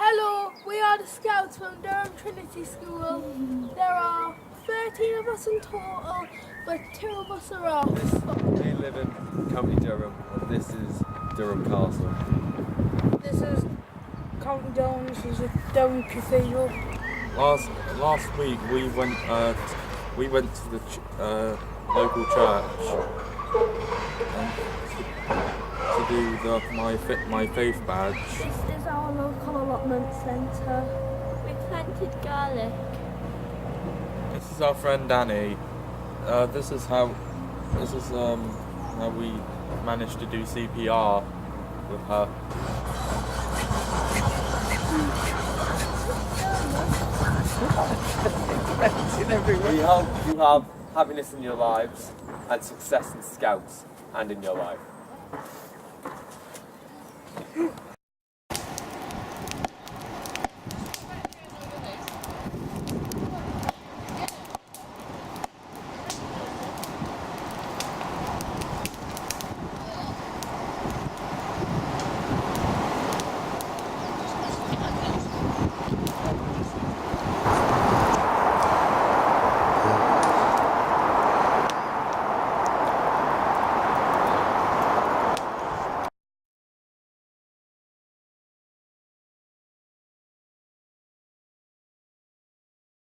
Hello, we are the Scouts from Durham Trinity School. There are 13 of us in total, but 2 of us are off. We live in County Durham, and this is Durham Castle. This is County Durham, this is a Durham Cathedral. Last week we went to the local church to do my faith badge. This is our local allotment centre. We planted garlic. This is our friend Danny. This is how we managed to do CPR with her. We hope you have happiness in your lives and success in Scouts and in your life.